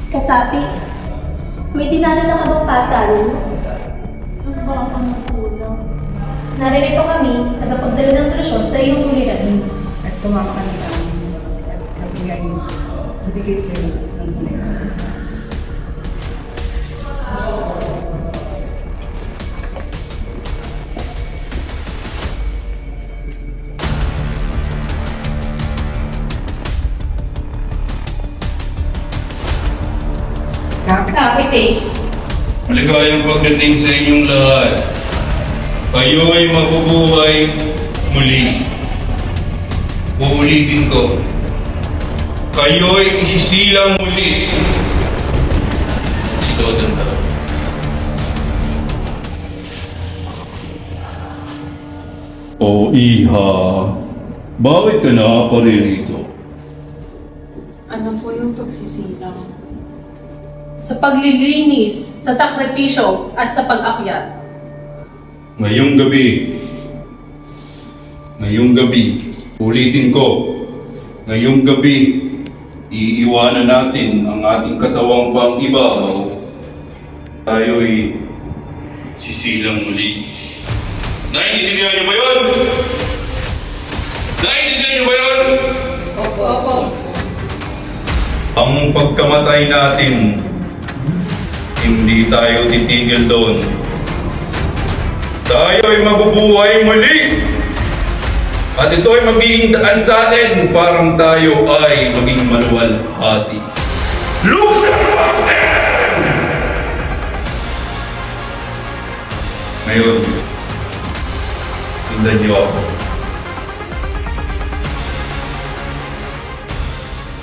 Kasapi, may dinadala ka bang pasanin? Saan ba ako nagkulang? Naririto kami at napagdala ng solusyon sa iyong suliranin. At sumama ka na sa amin. At kami ay ibigay sa iyo ng tunay. Kapit eh. Maligayang pagdating sa inyong lahat. Kayo ay mabubuhay muli. Uulitin ko. Kayo ay isisilang muli. Si Dodon daw. O Iha, bakit ka nakaparirito? Ano po yung pagsisilang? Sa paglilinis, sa sakripisyo, at sa pag-akyat. Ngayong gabi, ulitin ko, ngayong gabi, iiwanan natin ang ating katawang pang-ibabaw. Tayo'y sisilang muli. Naiintindihan niyo ba yun? Naiintindihan niyo ba yun? Opo. Ang pagkamatay natin, hindi tayo titigil doon. Tayo ay mabubuhay muli. At ito ay magiging daan sa atin parang tayo ay maging maluwalhati. Loser Mountain! Ngayon, sundan niyo ako.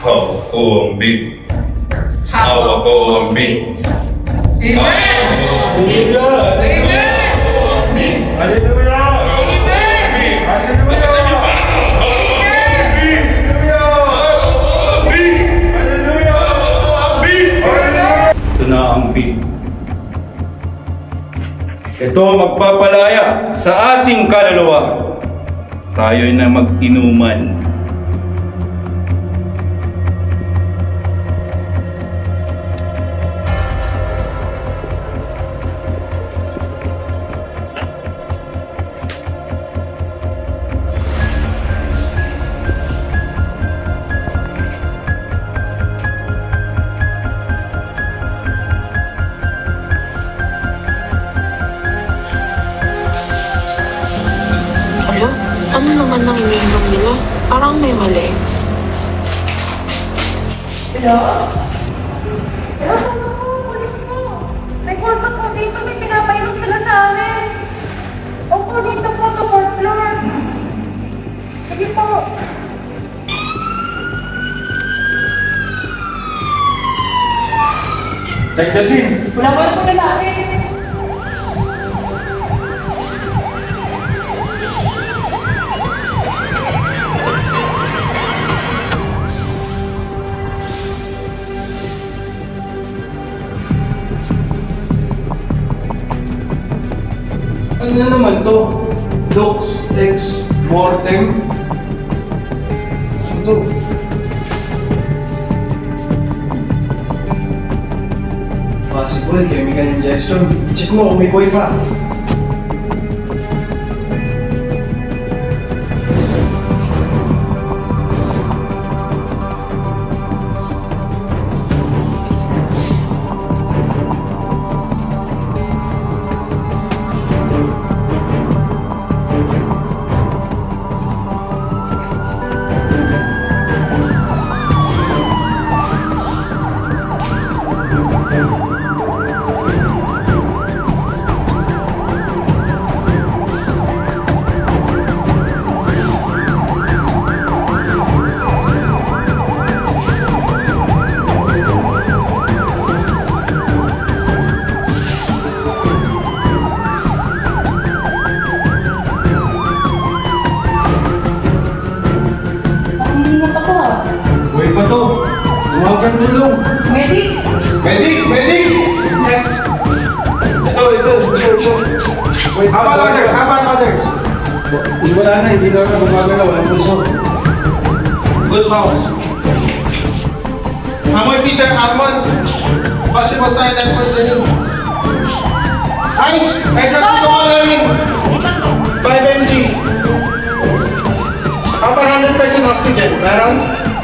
Hawak ko ang big. Hawak ko ang big. Amen! Ito na ang big. Ito magpapalaya sa ating kaluluwa. Tayo na mag-inuman. Aba, ano naman ang iniinom nila? Parang may mali. Hello? Hello? May kwarto po dito. May pinapainom sila sa amin. Opo, dito po sa fourth floor. Sige po. Wala pa na po lalaki. Ano na naman to? Lux ex mortem? Ano to? Possible, chemical ingestion. I-check mo kung may buhay pa. Buhay pa to. Tumawagan tulong. Medic! Medic! Medic! Yes! Ito. Wait, how about others? How about others? Wala na, hindi na ako gumagalaw. Walang pulso. Good mouse. Amoy Peter Almond. Possible cyanide poisoning. Ice. Hydroxychloroquine. 5 mg. How about 100% oxygen? Meron?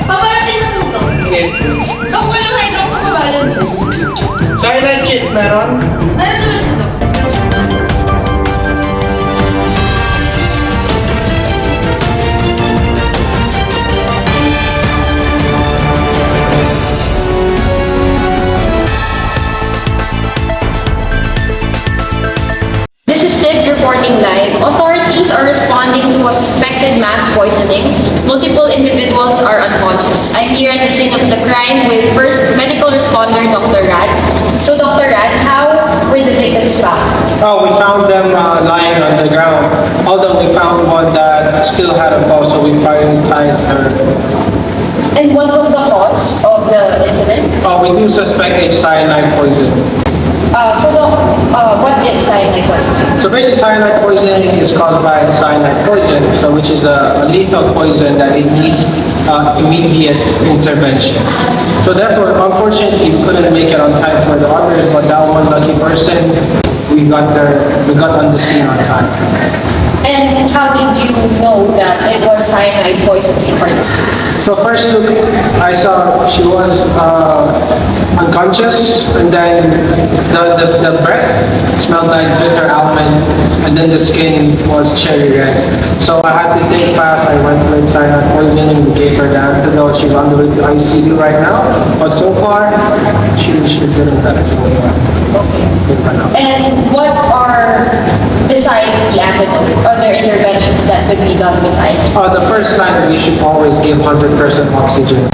Paparating na po. Hindi. Dok, walang hydro sa kabalan. Cyanide kit. Meron? Meron naman sa dok. This is Sid reporting live. Authorities are responding to a suspected mass poisoning. Multiple individuals are unconscious. I'm here at the scene of the crime with first medical responder Dr. Rad. So Dr. Rad, how were the victims found? Oh, we found them lying on the ground. Although we found one that still had a pulse, so we prioritized her. And what was the cause of the incident? Oh, we do suspect it's cyanide poison. What is cyanide poisoning? So basically, cyanide poisoning is caused by cyanide poison, so which is a lethal poison that it needs immediate intervention. So therefore, unfortunately, we couldn't make it on time for the others, but that one lucky person, we got on the scene on time. And how did you know that it was cyanide poisoning for instance? So first look, I saw she was unconscious, and then the breath smelled like bitter almond, and then the skin was cherry red. So I had to think fast. I went with cyanide poisoning. We gave her the antidote. She's on the way to ICU right now. But so far, she's doing better. So far. Okay. Good for now. And what are, besides the antidote, other interventions that could be done with cyanide? The first line, we should always give 100% oxygen.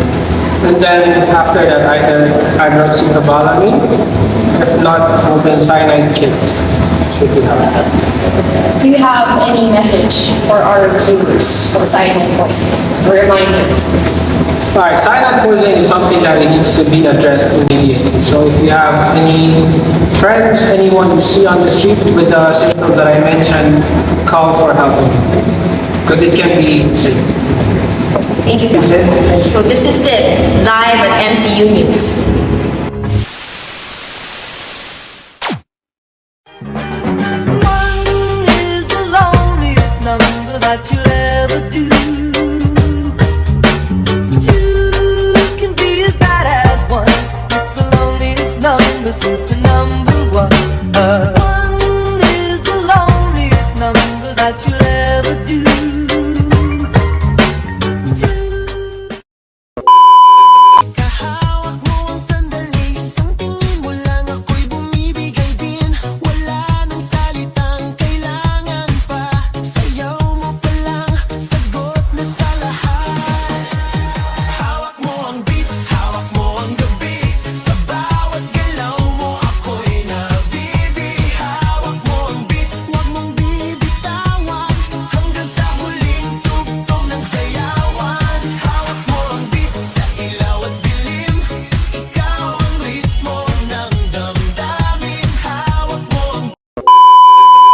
And then after that, either hydroxychloroquine, if not, then cyanide kit should be helpful. Do you have any message for our viewers for cyanide poisoning? A reminder. Alright, cyanide poisoning is something that needs to be addressed immediately. So if you have any friends, anyone you see on the street with the symptoms that I mentioned, call for help. Because it can be safe. Thank you. Sid? So this is Sid, live at MCU News.